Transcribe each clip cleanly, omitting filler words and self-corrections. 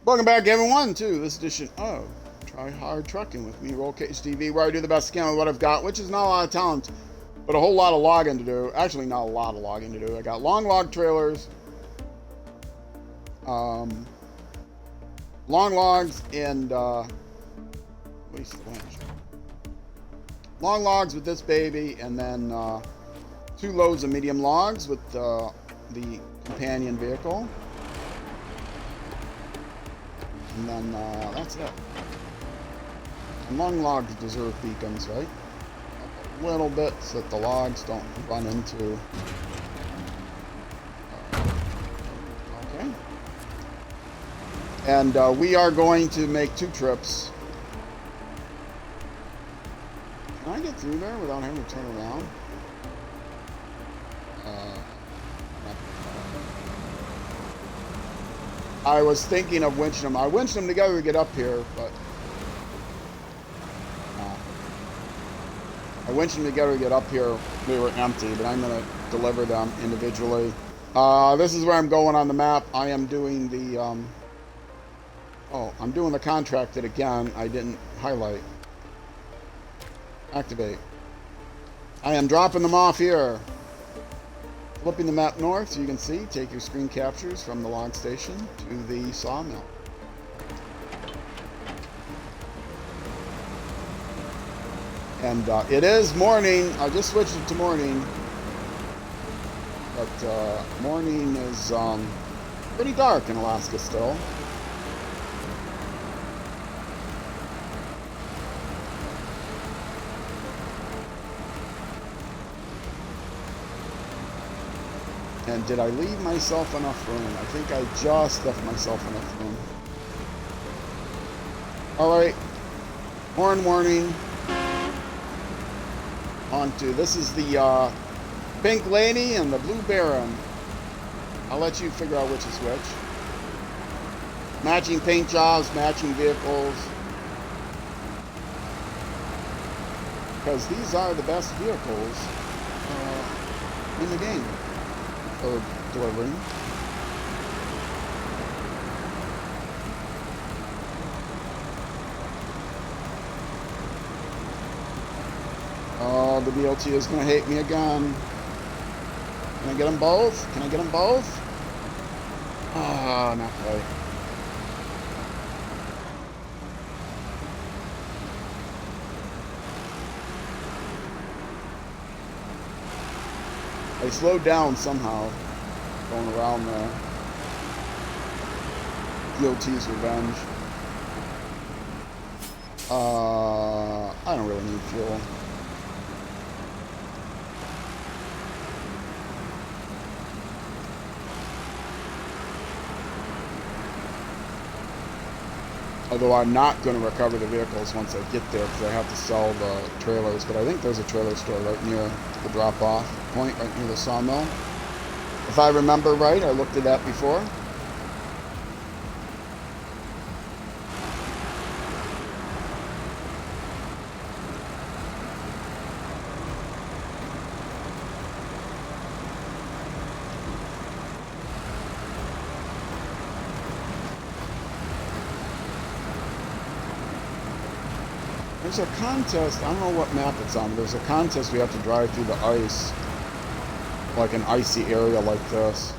Welcome back, everyone, to this edition of Try Hard Trucking with me, Roll Cage TV, where I do the best I can with what I've got, which is not a lot of talent, but a whole lot of logging to do. Actually, not a lot of logging to do. I got long log trailers, long logs, and waste the lunch. Long logs with this baby, and then 2 loads of medium logs with the companion vehicle. And then that's it. And long logs deserve beacons, right? A little bit so that the logs don't run into. Okay. And we are going to make 2 trips. Can I get through there without having to turn around? I was thinking of winching them. I winched them together to get up here, but I winched them together to get up here. They were empty, but I'm going to deliver them individually. This is where I'm going on the map. I am doing the I'm doing the contracted again. I didn't highlight. Activate. I am dropping them off here. Flipping the map north so you can see, take your screen captures from the log station to the sawmill. And it is morning. I just switched it to morning. But morning is pretty dark in Alaska still. And did I leave myself enough room? I think I just left myself enough room. Alright. Horn warning. On to, this is the Pink Lady and the Blue Baron. I'll let you figure out which is which. Matching paint jobs, matching vehicles. Because these are the best vehicles in the game. For delivering. Oh, the BLT is going to hate me again. Can I get them both? Can I get them both? Ah, not quite. I slowed down somehow, going around the DOT's revenge. I don't really need fuel. Although I'm not going to recover the vehicles once I get there because I have to sell the trailers. But I think there's a trailer store right near the drop-off point, right near the sawmill. If I remember right, I looked at that before. There's a contest, I don't know what map it's on, but there's a contest we have to drive through the ice, like an icy area like this.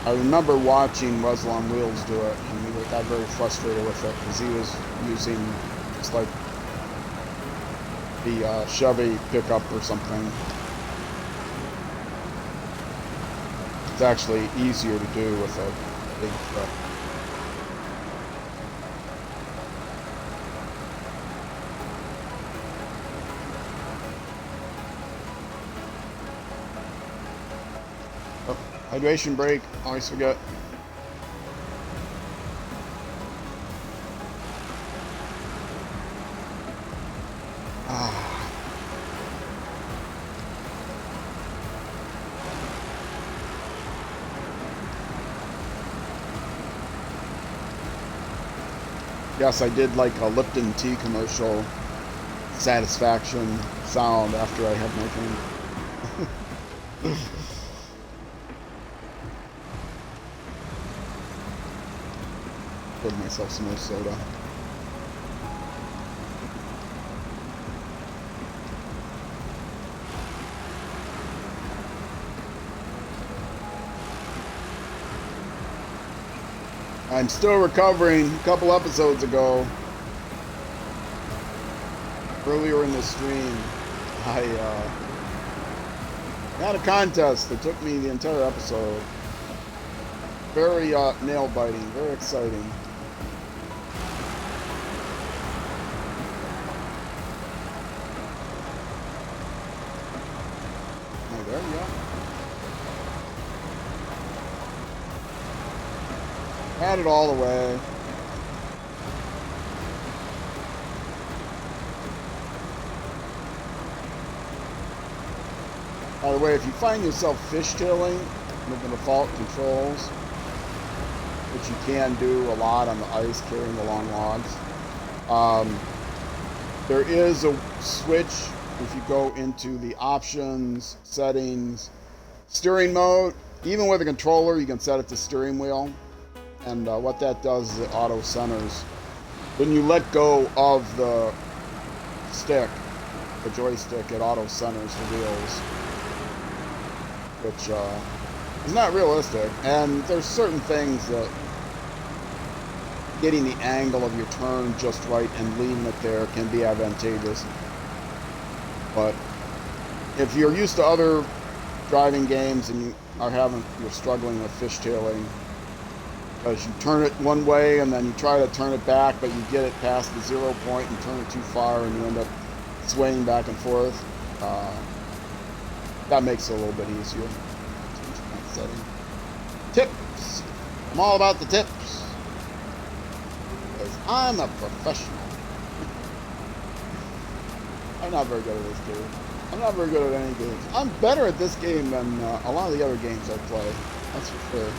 I remember watching Russell on Wheels do it, and we got very frustrated with it, because he was using just like the Chevy pickup or something. It's actually easier to do with a big truck. Hydration break, always forget. Yes, I did like a Lipton tea commercial satisfaction sound after I had my drink. Poured myself some more soda. I'm still recovering. A couple episodes ago, earlier in the stream, I had a contest that took me the entire episode. Very nail-biting, very exciting. Oh, there we go. Had it all the way. By the way, if you find yourself fishtailing with the default controls, which you can do a lot on the ice carrying the long logs, there is a switch if you go into the options, settings, steering mode. Even with a controller, you can set it to steering wheel. And what that does is it auto centers. When you let go of the stick, the joystick, it auto centers the wheels, which is not realistic. And there's certain things that getting the angle of your turn just right and leaving it there can be advantageous. But if you're used to other driving games and you're struggling with fishtailing, because you turn it one way and then you try to turn it back, but you get it past the 0 point and turn it too far and you end up swaying back and forth. That makes it a little bit easier. Change that setting. Tips. I'm all about the tips. Because I'm a professional. I'm not very good at this game. I'm not very good at any games. I'm better at this game than a lot of the other games I play. That's for sure.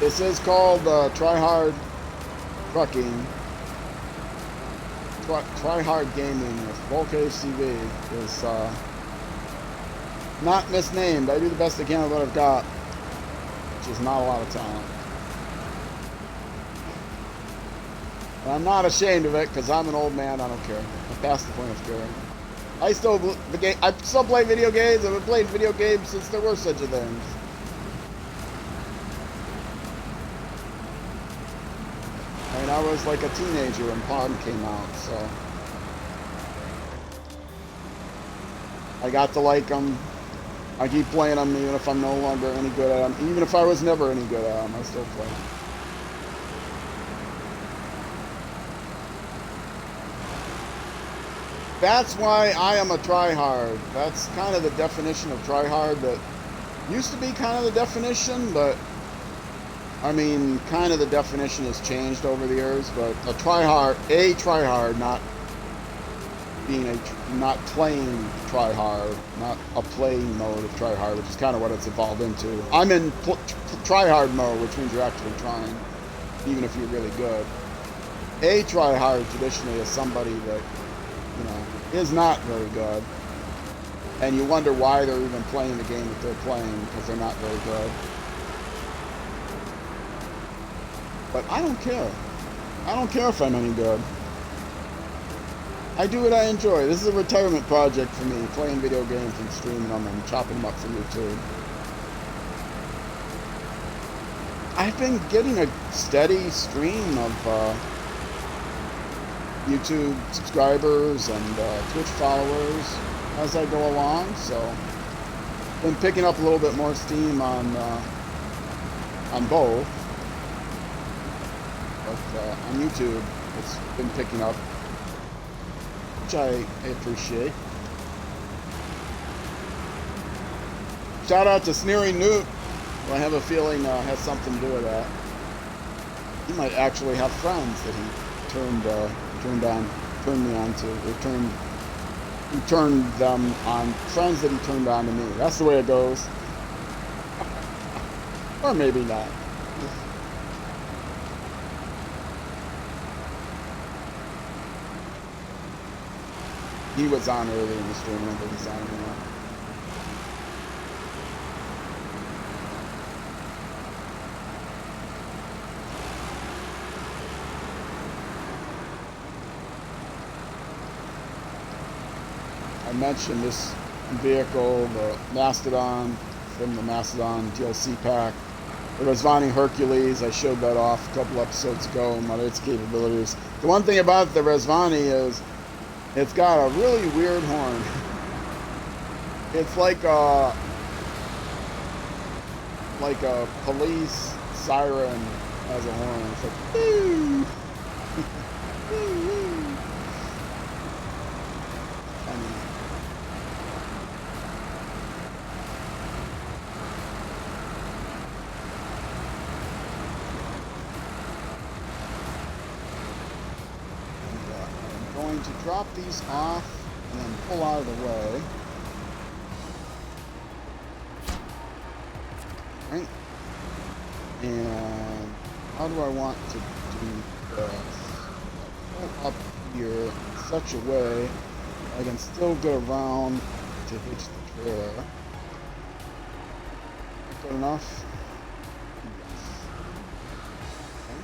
This is called Try Hard Trucking. Try Hard Gaming with Volk HCV is not misnamed. I do the best I can with what I've got, which is not a lot of talent. And I'm not ashamed of it because I'm an old man. I don't care. I'm past the point of caring. I still play video games. I've been playing video games since there were such a thing. I mean, I was like a teenager when Pong came out, so I got to like them. I keep playing them even if I'm no longer any good at them. Even if I was never any good at them, I still play them. That's why I am a tryhard. That's kind of the definition of tryhard. That used to be kind of the definition, but I mean, kind of the definition has changed over the years. But a tryhard, not playing tryhard, not a playing mode of tryhard, which is kind of what it's evolved into. I'm in tryhard mode, which means you're actually trying, even if you're really good. A tryhard traditionally is somebody that, you know, is not very good, and you wonder why they're even playing the game that they're playing, because they're not very good. But I don't care. I don't care if I'm any good. I do what I enjoy. This is a retirement project for me, playing video games and streaming them and chopping them up for YouTube. I've been getting a steady stream of YouTube subscribers and Twitch followers as I go along, so been picking up a little bit more steam on both. But on YouTube, it's been picking up, which I appreciate. Shout out to Sneering Newt, who I have a feeling has something to do with that. He might actually have friends that he turned me on to, or he turned them on, friends that he turned on to me. That's the way it goes. Or maybe not. He was on early in the stream. I don't think he's on anymore. I mentioned this vehicle, the Mastodon, from the Mastodon DLC pack. The Resvani Hercules, I showed that off a couple episodes ago and what its capabilities. The one thing about the Resvani is it's got a really weird horn. It's like a police siren has a horn. It's like, woo! To drop these off and then pull out of the way. Right? And how do I want to do this? Pull up here in such a way I can still get around to hitch the trailer. Good enough? Yes. Okay.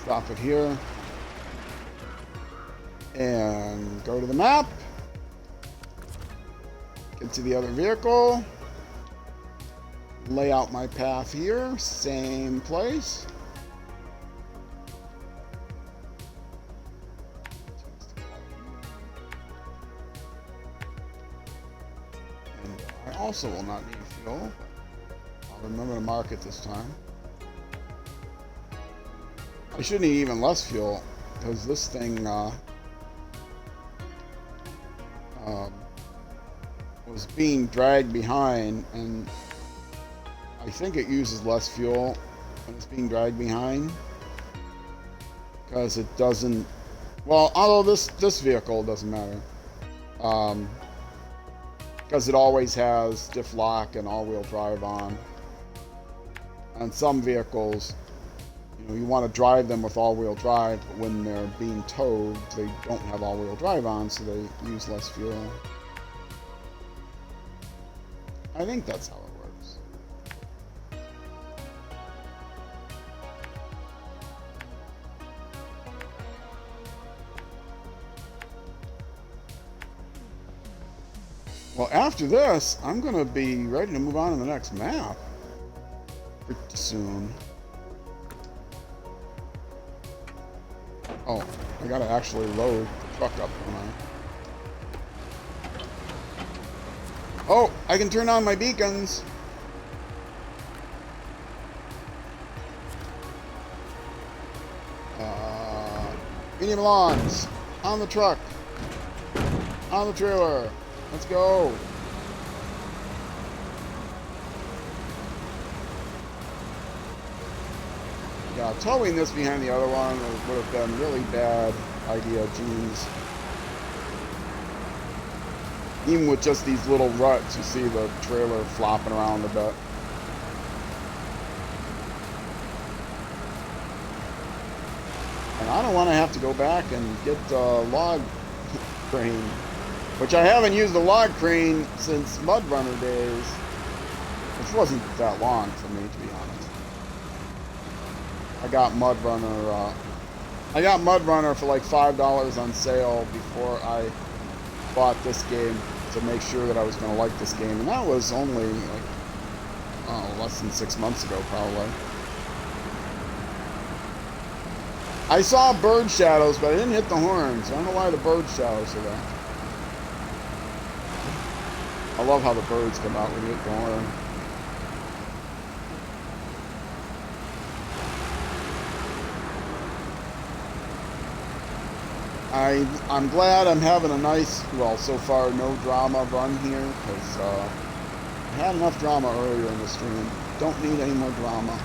Stop it here. And go to the map, get to the other vehicle, lay out my path here, same place. And I also will not need fuel. I'll remember to mark it this time. I should need even less fuel because this thing was being dragged behind, and I think it uses less fuel when it's being dragged behind because it doesn't, well, although this vehicle doesn't matter because it always has diff lock and all-wheel drive on. And some vehicles, you know, you want to drive them with all-wheel drive, but when they're being towed they don't have all-wheel drive on, so they use less fuel. I think that's how it works. Well, after this, I'm going to be ready to move on to the next map pretty soon. Oh, I got to actually load the truck up, don't I? Oh, I can turn on my beacons. Medium lawns. On the truck. On the trailer. Let's go. Yeah, towing this behind the other one would have been a really bad idea, geez. Even with just these little ruts, you see the trailer flopping around a bit. And I don't want to have to go back and get the log crane, which I haven't used the log crane since MudRunner days, which wasn't that long for me, to be honest. I got MudRunner for like $5 on sale before I bought this game, to make sure that I was going to like this game, and that was only like, oh, less than 6 months ago probably. I saw bird shadows, but I didn't hit the horns. I don't know why the bird shadows are there. I love how the birds come out when you hit the horn. I'm glad I'm having a nice, well, so far no drama run here, because I had enough drama earlier in the stream. Don't need any more drama.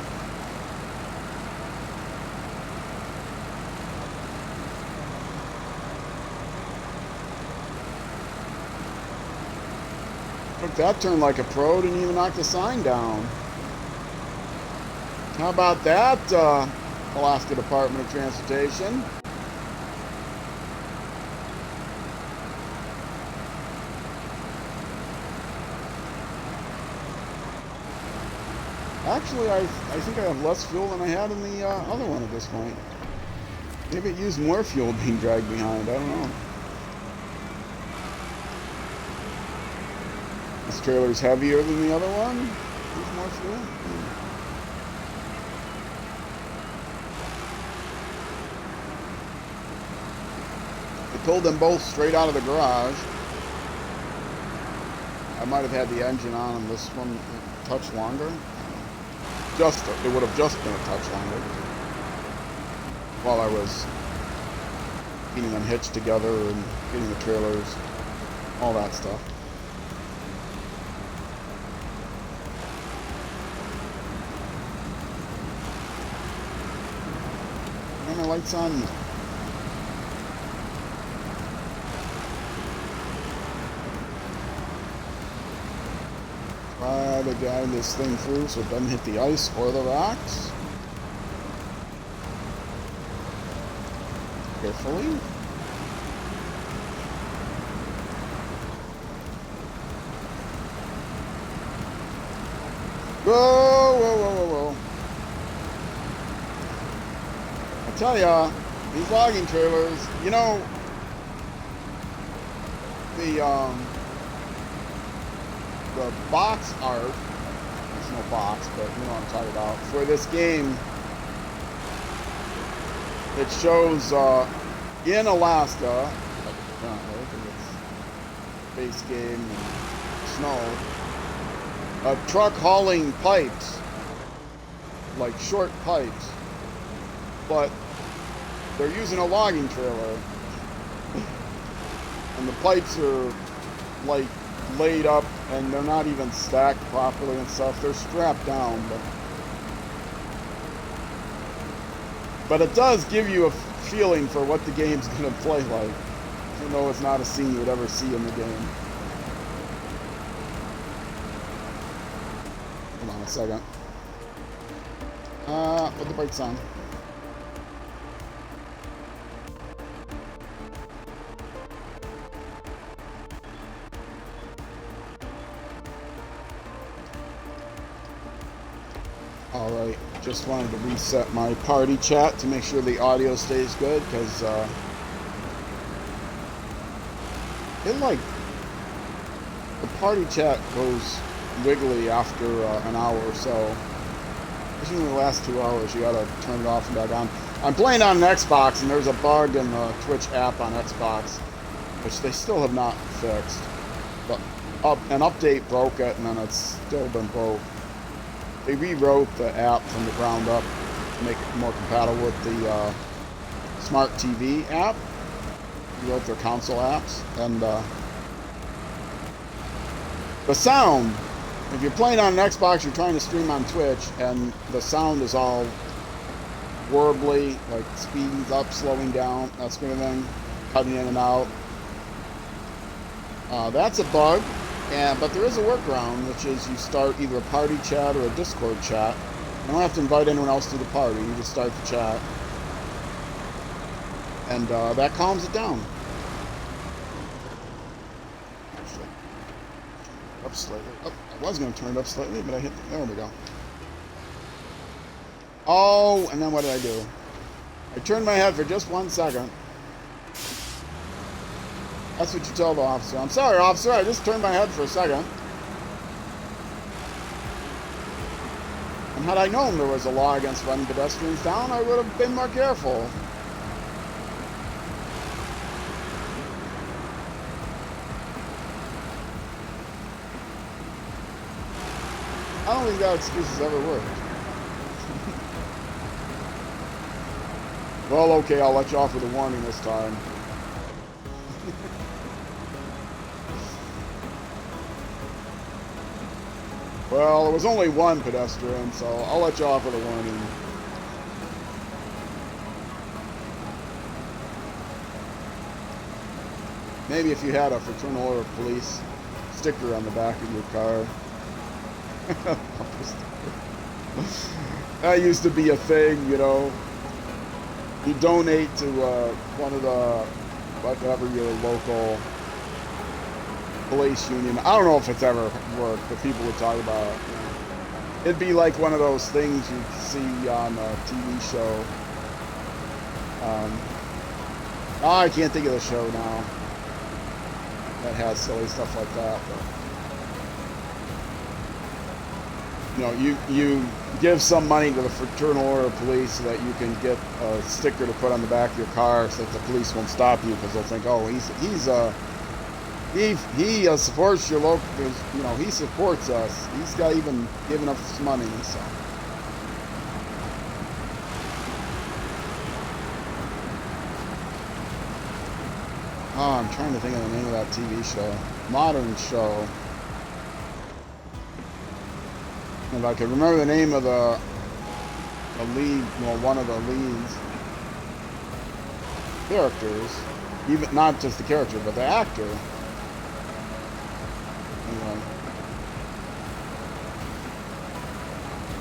Took that turn like a pro, didn't even knock the sign down. How about that, Alaska Department of Transportation? Actually, I think I have less fuel than I had in the other one at this point. Maybe it used more fuel being dragged behind. I don't know. This trailer's heavier than the other one. Use more fuel. I pulled them both straight out of the garage. I might have had the engine on this one a touch longer. It would have just been a touch longer while I was getting them hitched together and getting the trailers, all that stuff. Are my lights on? No. Try to guide this thing through so it doesn't hit the ice or the rocks. Carefully. Whoa, whoa, whoa, whoa, whoa. I tell ya, these logging trailers, you know, the box art, there's no box, but you know what I'm talking about, for this game, it shows in Alaska, it's base game and snow, a truck hauling pipes, like short pipes, but they're using a logging trailer, and the pipes are like laid up and they're not even stacked properly and stuff. They're strapped down, but it does give you a feeling for what the game's going to play like, even though it's not a scene you would ever see in the game. Hold on a second. Put the brakes on. Alright, just wanted to reset my party chat to make sure the audio stays good, because the party chat goes wiggly after an hour or so. Usually in the last 2 hours you gotta turn it off and back on. I'm playing on an Xbox and there's a bug in the Twitch app on Xbox, which they still have not fixed. But an update broke it and then it's still been broke. They rewrote the app from the ground up to make it more compatible with the Smart TV app. Rewrote their console apps. And the sound, if you're playing on an Xbox, you're trying to stream on Twitch, and the sound is all warbly, like speeds up, slowing down, that sort of thing, cutting in and out. That's a bug. Yeah, but there is a workaround, which is you start either a party chat or a Discord chat. You don't have to invite anyone else to the party. You just start the chat. And that calms it down. Actually, up slightly. Oh, I was going to turn it up slightly, but I hit... There we go. Oh, and then what did I do? I turned my head for just 1 second. That's what you tell the officer. I'm sorry, officer, I just turned my head for a second. And had I known there was a law against running pedestrians down, I would have been more careful. I don't think that excuse has ever worked. Well, okay, I'll let you off with a warning this time. Well, there was only one pedestrian, so I'll let you off with a warning. Maybe if you had a fraternal order of police sticker on the back of your car. That used to be a thing, you know. You donate to one of the, whatever your local police union. I don't know if it's ever worked, but people would talk about it. You know. It'd be like one of those things you see on a TV show. I can't think of the show now that has silly stuff like that. But, you know, you give some money to the Fraternal Order of Police so that you can get a sticker to put on the back of your car so that the police won't stop you because they'll think, oh, he supports your local, you know, he supports us. He's got even given us money, so. Oh, I'm trying to think of the name of that TV show. Modern show. If I could remember the name of the lead, well, one of the leads characters, even not just the character, but the actor. Anyway,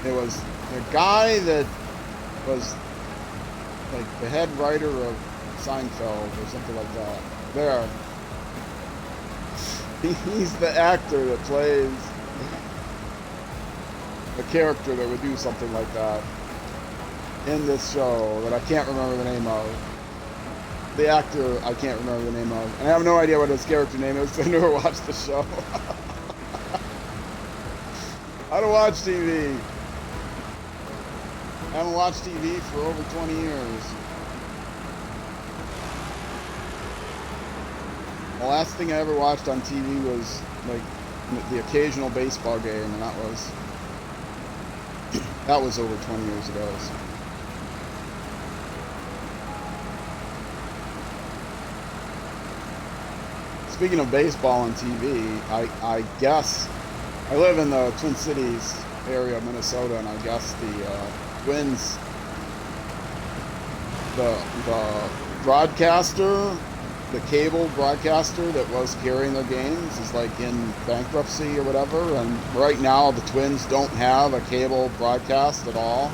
it was the guy that was like the head writer of Seinfeld or something like that. There, he's the actor that plays a character that would do something like that in this show that I can't remember the name of. The actor I can't remember the name of. And I have no idea what his character name is because I never watched the show. I don't watch TV. I haven't watched TV for over 20 years. The last thing I ever watched on TV was like the occasional baseball game, and that was over 20 years ago. So. Speaking of baseball on TV, I guess I live in the Twin Cities area of Minnesota, and I guess the Twins, the broadcaster, the cable broadcaster that was carrying their games is like in bankruptcy or whatever, and right now the Twins don't have a cable broadcast at all.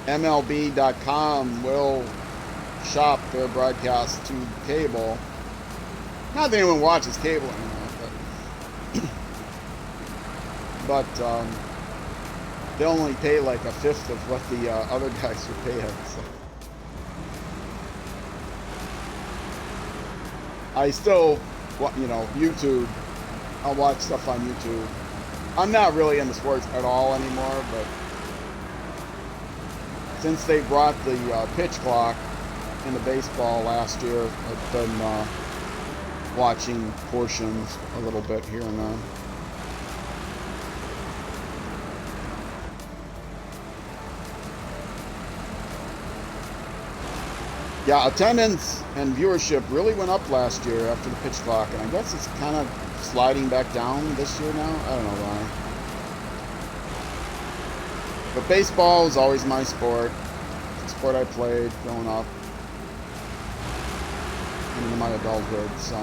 MLB.com will shop their broadcast to cable. Not that anyone watches cable anymore, but they only pay like a fifth of what the other guys are paying. So. I still, you know, YouTube. I'll watch stuff on YouTube. I'm not really into sports at all anymore, but since they brought the pitch clock into baseball last year, I've been watching portions a little bit here and there. Yeah, attendance and viewership really went up last year after the pitch clock, and I guess it's kind of sliding back down this year now. I don't know why. But baseball is always my sport. It's a sport I played growing up into my adulthood, so.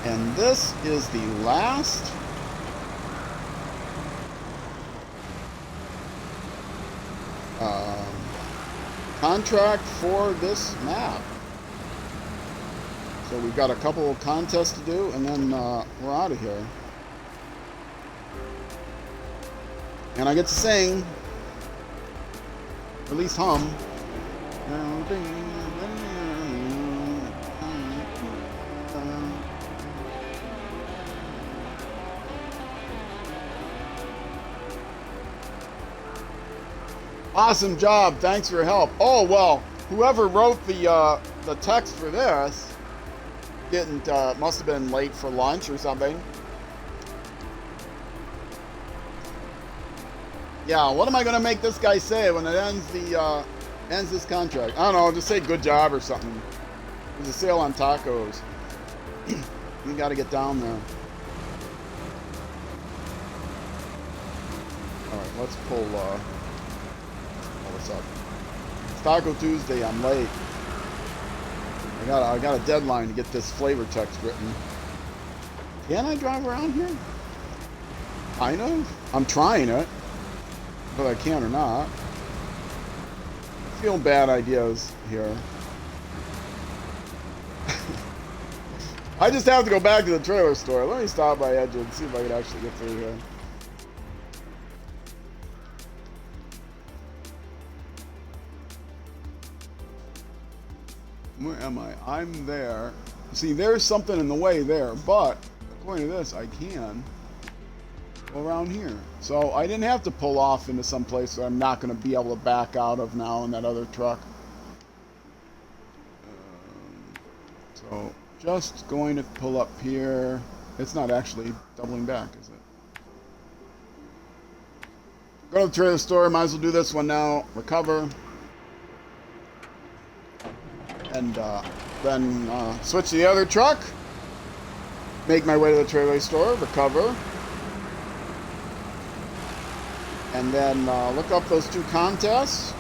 And this is the last contract for this map. So we've got a couple of contests to do, and then we're out of here. And I get to sing, or at least hum. Awesome job. Thanks for your help. Oh, well, whoever wrote the text for this must have been late for lunch or something. Yeah, what am I going to make this guy say when it ends this contract? I don't know, just say good job or something. There's a sale on tacos. You got to get down there. All right, let's pull what's up? It's Taco Tuesday. I'm late. I got a deadline to get this flavor text written. Can I drive around here? Kind of. I'm trying it. whether I can or not. Feel bad ideas here. I just have to go back to the trailer store. Let me stop by Edge and see if I can actually get through here. Where am I? I'm there. See, there's something in the way there, but according to this, I can go around here. So I didn't have to pull off into some place that I'm not going to be able to back out of now in that other truck. So just going to pull up here. It's not actually doubling back, is it? Go to the trailer store. Might as well do this one now. Recover. And then switch to the other truck. Make my way to the trailer store. Recover. And then look up those two contests.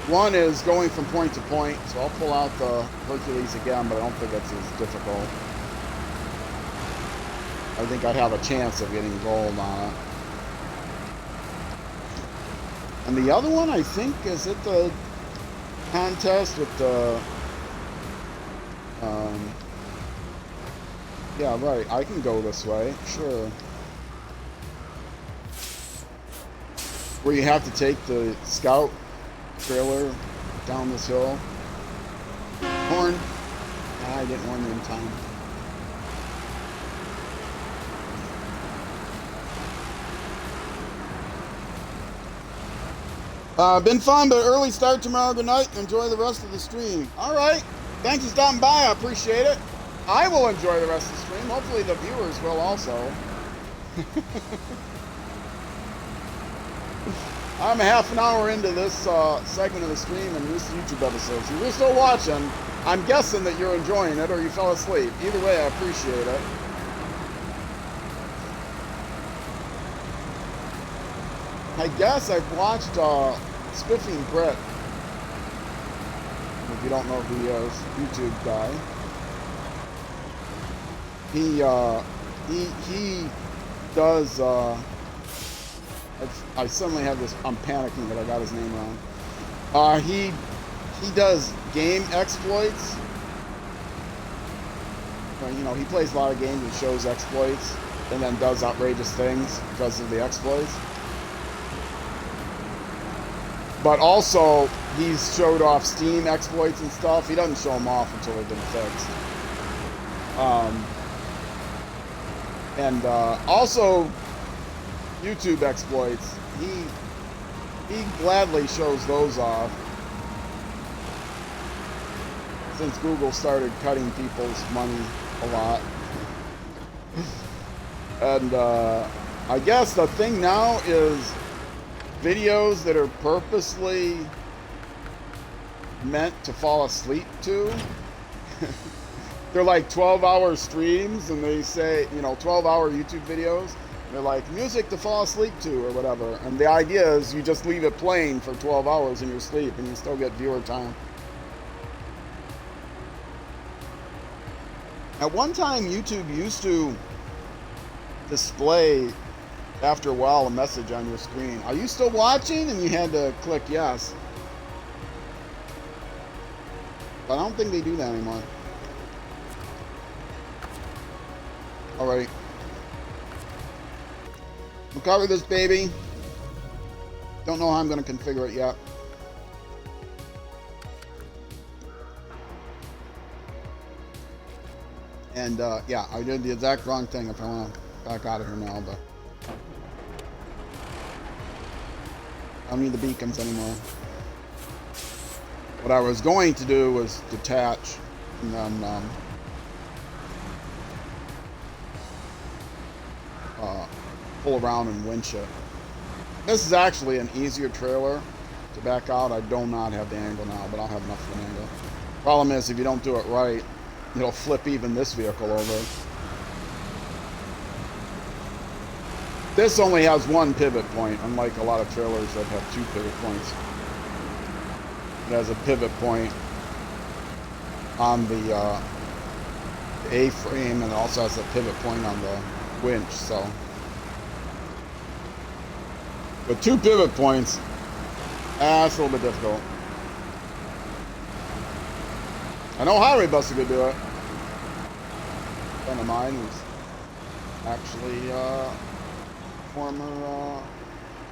One is going from point to point, so I'll pull out the Hercules again, but I don't think that's as difficult. I think I'd have a chance of getting gold on it. And the other one, I think, is it the contest with the... yeah, right, I can go this way, sure. Where you have to take the scout trailer down this hill. Horn. I didn't warn you in time. Been fun, but early start tomorrow. Good night. Enjoy the rest of the stream. All right. Thanks for stopping by. I appreciate it. I will enjoy the rest of the stream. Hopefully the viewers will also. I'm half an hour into this segment of the stream and this YouTube episode. So if you're still watching, I'm guessing that you're enjoying it or you fell asleep. Either way, I appreciate it. I guess I've watched Spiffing Brett. If you don't know who he is, YouTube guy. He does. I suddenly have this. I'm panicking that I got his name wrong. He does game exploits. You know, he plays a lot of games and shows exploits, and then does outrageous things because of the exploits. But also, he's showed off Steam exploits and stuff. He doesn't show them off until they've been fixed. And also, YouTube exploits. He gladly shows those off. Since Google started cutting people's money a lot. And I guess the thing now is videos that are purposely meant to fall asleep to. They're like 12-hour streams, and they say, you know, 12-hour YouTube videos. They're like music to fall asleep to or whatever. And the idea is you just leave it playing for 12 hours in your sleep and you still get viewer time. At one time, YouTube used to display, after a while, a message on your screen. Are you still watching? And you had to click yes. But I don't think they do that anymore. Alright. We'll cover this baby. Don't know how I'm going to configure it yet. And yeah, I did the exact wrong thing if I want to back out of here now, but I don't need the beacons anymore. What I was going to do was detach and then pull around and winch it. This is actually an easier trailer to back out. I do not have the angle now, but I'll have enough of an angle. Problem is, if you don't do it right, it'll flip even this vehicle over. This only has one pivot point, unlike a lot of trailers that have two pivot points. It has a pivot point on the A-frame, and it also has a pivot point on the winch, so. But 2 pivot points, that's a little bit difficult. I know Highway Buster could do it. A friend of mine who's actually former,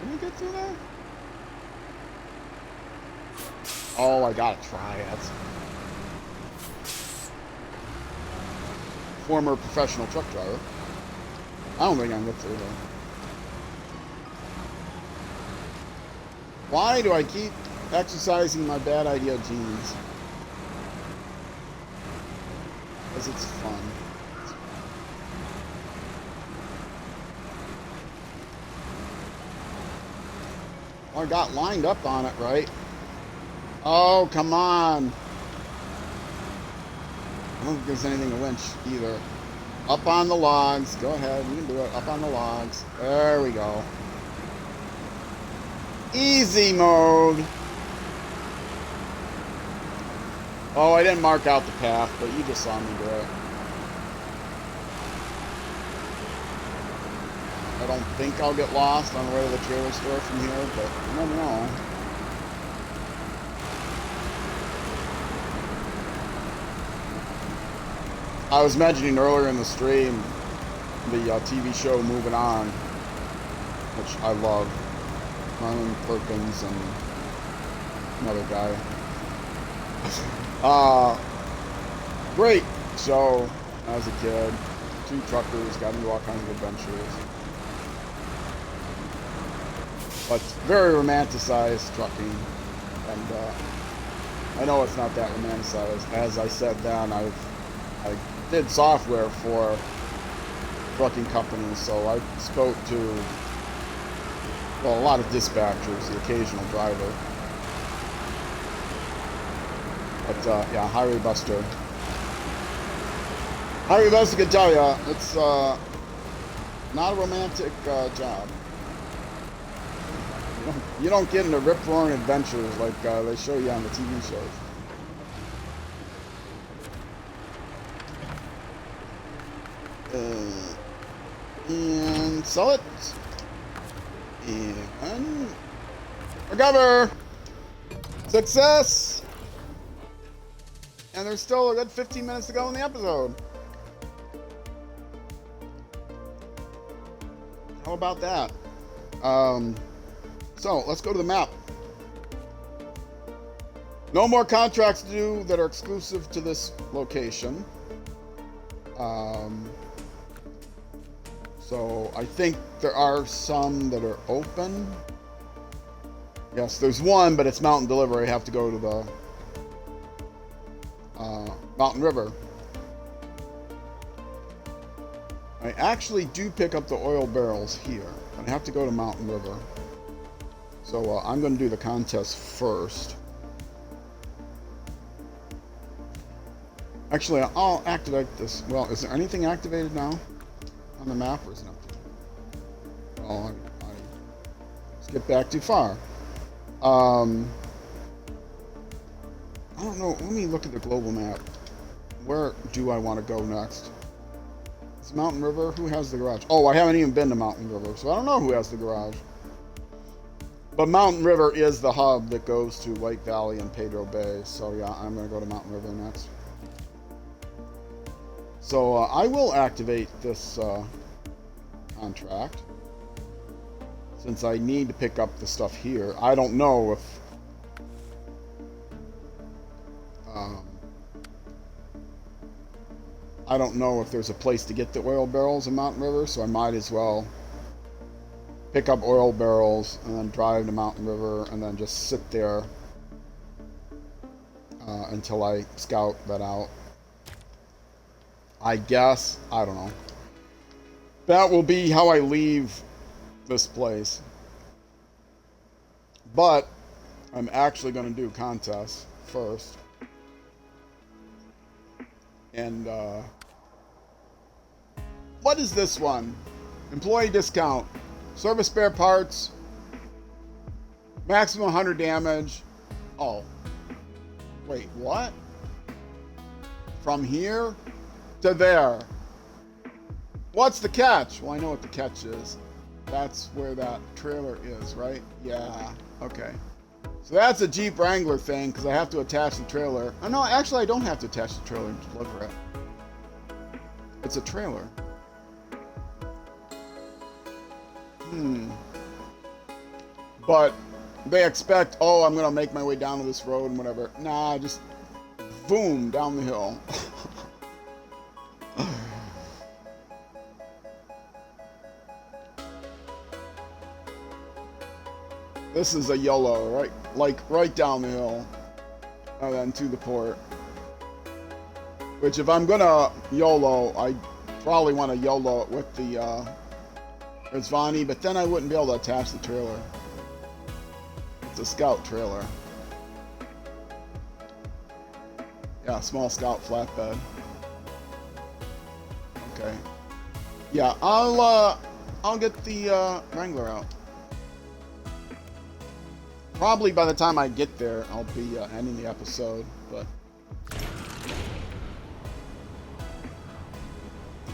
can you get through there? Oh, I gotta try it. Former professional truck driver. I don't think I can get through there. Why do I keep exercising my bad idea genes? Because it's fun. Oh, I got lined up on it, right? Oh, come on. I don't think there's anything to winch either. Up on the logs. Go ahead. You can do it. Up on the logs. There we go. Easy mode. Oh, I didn't mark out the path, but you just saw me do it. I don't think I'll get lost on the way to the trailer store from here, but you never know. I was mentioning earlier in the stream the TV show Moving On, which I love. Harlan Perkins and another guy. Great show as a kid. 2 truckers got into all kinds of adventures. But very romanticized trucking. And I know it's not that romanticized. As I said then, I did software for trucking companies, so I spoke to, well, a lot of dispatchers, the occasional driver. But yeah, Highway Buster. Highway Buster can tell you, it's not a romantic job. You don't get into rip-roaring adventures like they show you on the TV shows. And sell it. And recover. Success. And there's still a good 15 minutes to go in the episode. How about that? So let's go to the map. No more contracts to do that are exclusive to this location. So I think there are some that are open. Yes, there's one, but it's mountain delivery. I have to go to the Mountain River. I actually do pick up the oil barrels here. I have to go to Mountain River. So I'm going to do the contest first. Actually, I'll activate this. Well, is there anything activated now on the map, or is it not? Oh, I skipped back too far. I don't know. Let me look at the global map. Where do I want to go next? It's Mountain River. Who has the garage? Oh, I haven't even been to Mountain River, so I don't know who has the garage. But Mountain River is the hub that goes to Lake Valley and Pedro Bay. So yeah, I'm going to go to Mountain River next. So I will activate this contract, since I need to pick up the stuff here. I don't know if there's a place to get the oil barrels in Mountain River, so I might as well pick up oil barrels and then drive to Mountain River and then just sit there until I scout that out. I guess. I don't know. That will be how I leave this place. But I'm actually going to do contests first. And what is this one? Employee discount. Service spare parts. Maximum 100 damage. Oh. Wait, what? From here to there. What's the catch? Well, I know what the catch is. That's where that trailer is, right? Yeah, okay. So that's a Jeep Wrangler thing, because I have to attach the trailer. Oh, no, actually I don't have to attach the trailer and deliver it. It's a trailer. But they expect, oh, I'm going to make my way down to this road and whatever. Nah, just boom, down the hill. This is a YOLO, right? Like, right down the hill. And then to the port. Which, if I'm gonna YOLO, I probably want to YOLO it with the Rizvani, but then I wouldn't be able to attach the trailer. It's a Scout trailer. Yeah, small Scout flatbed. Okay. Yeah, I'll get the Wrangler out. Probably by the time I get there, I'll be ending the episode, but...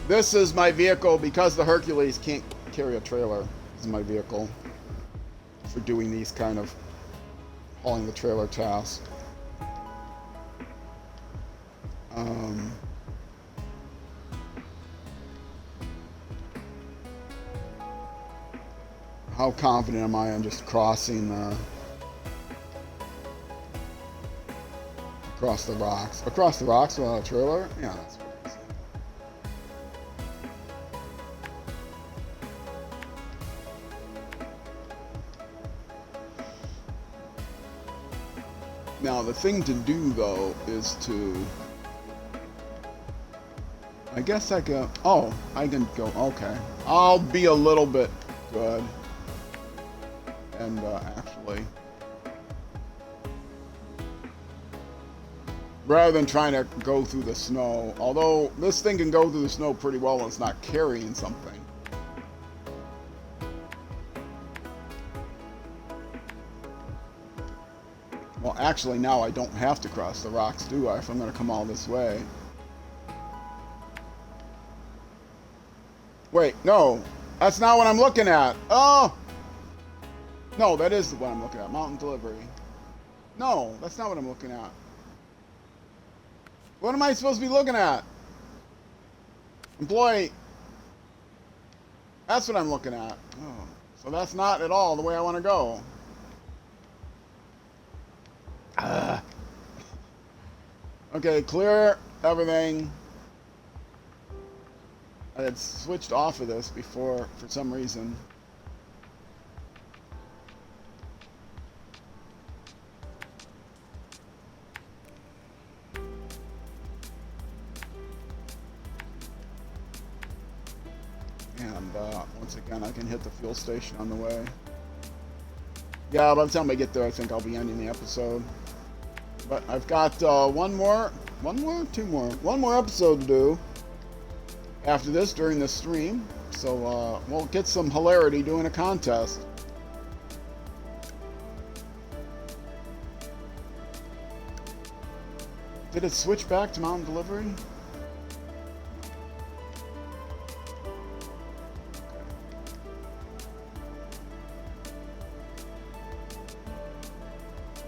This is my vehicle, because the Hercules can't carry a trailer. This is my vehicle for doing these kind of hauling the trailer tasks. How confident am I in just crossing across the rocks? Across the rocks without a trailer? Yeah, that's pretty easy. Now, the thing to do, though, is to... I guess I can... Oh, I can go... Okay. I'll be a little bit good. And, actually... Rather than trying to go through the snow. Although, this thing can go through the snow pretty well when it's not carrying something. Well, actually, now I don't have to cross the rocks, do I, if I'm going to come all this way? Wait, no. That's not what I'm looking at. Oh! No, that is the one I'm looking at. Mountain delivery. No, that's not what I'm looking at. What am I supposed to be looking at? Employee. That's what I'm looking at. Oh, so that's not at all the way I want to go. Okay, clear everything. I had switched off of this before for some reason. And once again, I can hit the fuel station on the way. Yeah, by the time I get there, I think I'll be ending the episode. But I've got one more episode to do after this during the stream. So we'll get some hilarity doing a contest. Did it switch back to mountain delivery?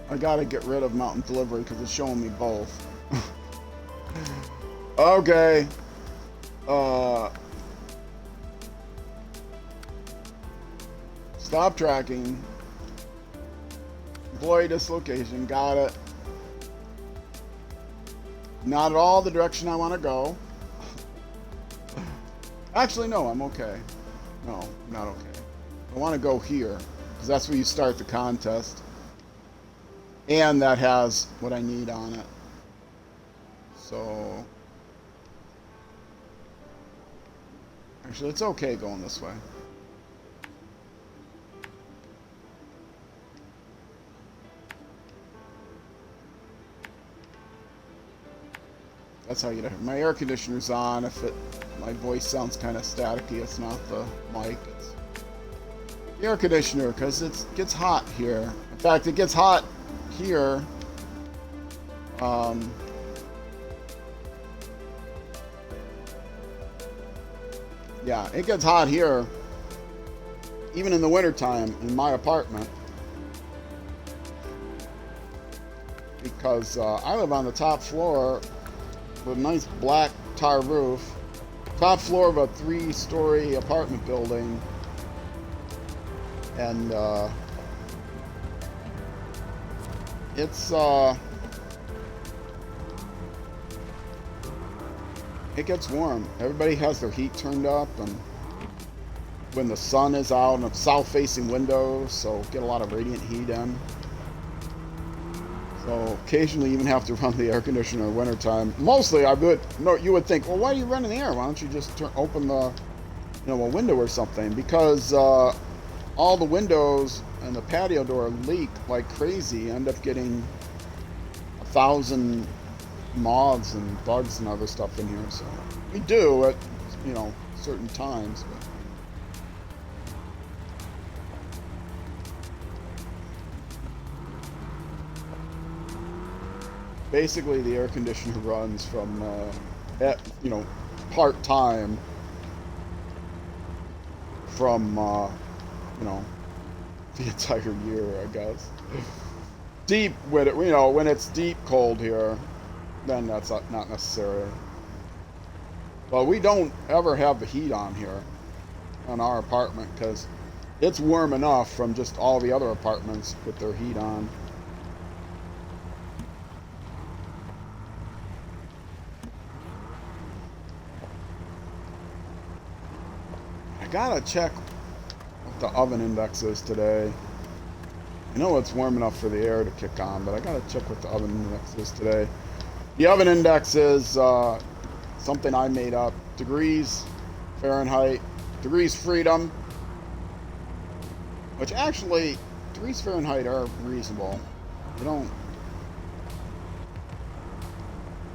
I gotta get rid of mountain delivery because it's showing me both. Okay. Stop tracking. Employee dislocation. Got it. Not at all the direction I want to go. Actually, no, I'm okay. No, I'm not okay. I want to go here because that's where you start the contest. And that has what I need on it. So... Actually, it's okay going this way. That's how you get it. My air conditioner's on. If my voice sounds kind of staticky, it's not the mic. It's the air conditioner, because it gets hot here. In fact, it gets hot here. Yeah, it gets hot here. even in the wintertime in my apartment, because I live on the top floor with a nice black tar roof, top floor of a 3-story apartment building, and it gets warm. Everybody has their heat turned up, and when the sun is out, and south-facing windows, so get a lot of radiant heat in. So occasionally even have to run the air conditioner in wintertime. Mostly you would think, well, why are you running the air? Why don't you just open a window or something? Because all the windows and the patio door leak like crazy. End up getting 1,000 moths and bugs and other stuff in here. So we do at certain times. But basically, the air conditioner runs from part-time from the entire year, I guess. Deep when when it's deep cold here, then that's not necessary. But we don't ever have the heat on here on our apartment because it's warm enough from just all the other apartments with their heat on. I gotta check what the oven index is today. I know it's warm enough for the air to kick on, but I gotta check what the oven index is today. The oven index is something I made up. Degrees Fahrenheit, degrees freedom, which actually, degrees Fahrenheit are reasonable.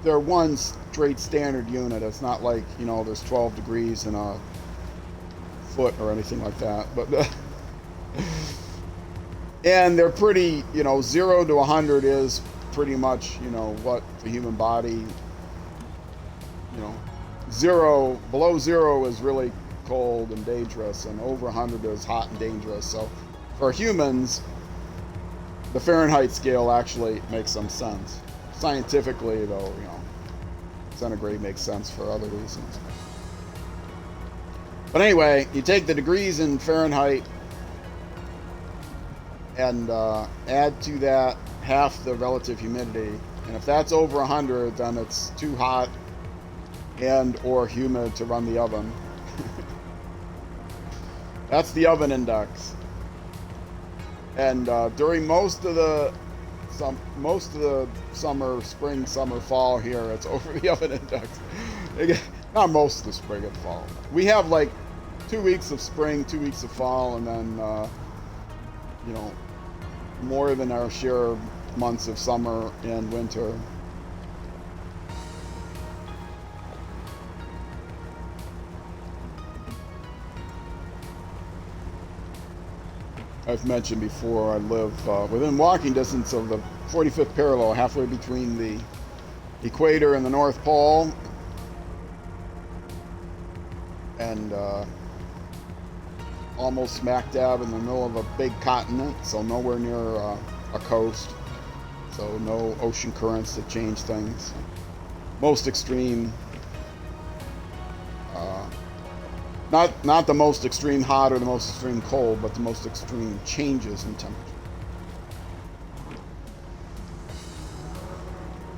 They're one straight standard unit. It's not like, there's 12 degrees in a foot or anything like that. But and they're pretty, 0 to 100 is pretty much, what the human body, below 0 is really cold and dangerous, and over 100 is hot and dangerous. So for humans, the Fahrenheit scale actually makes some sense. Scientifically, though, centigrade makes sense for other reasons. But anyway, you take the degrees in Fahrenheit and add to that half the relative humidity. And if that's over 100, then it's too hot and or humid to run the oven. That's the oven index. And during most of the summer, spring, summer, fall here, it's over the oven index. Not most of the spring and fall. We have like 2 weeks of spring, 2 weeks of fall, and then more than our share of months of summer and winter. I've mentioned before, I live within walking distance of the 45th parallel, halfway between the equator and the North Pole, and almost smack dab in the middle of a big continent, so nowhere near a coast, so no ocean currents that change things. Most extreme, not the most extreme hot or the most extreme cold, but the most extreme changes in temperature.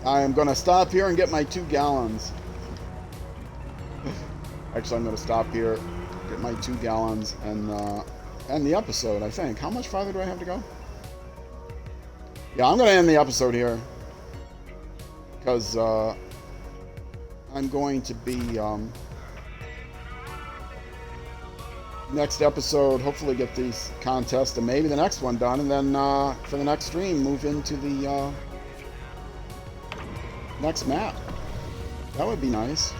I am going to stop here and get my 2 gallons. Actually, I'm going to stop here, get my 2 gallons, and end the episode, I think. How much farther do I have to go? Yeah, I'm going to end the episode here, because I'm going to be, next episode, hopefully get these contests and maybe the next one done, and then for the next stream, move into the next map. That would be nice.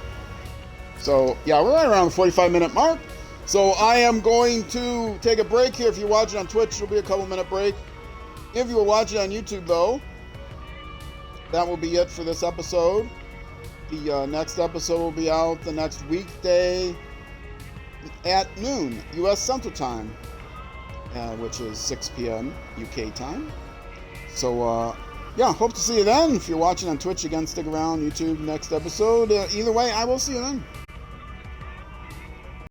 So, yeah, we're right around the 45-minute mark. So I am going to take a break here. If you're watching on Twitch, it'll be a couple-minute break. If you are watching on YouTube, though, that will be it for this episode. The next episode will be out the next weekday at noon, U.S. Central Time. which is 6 p.m. UK time. So, yeah, hope to see you then. If you're watching on Twitch, again, stick around. YouTube, next episode. Either way, I will see you then.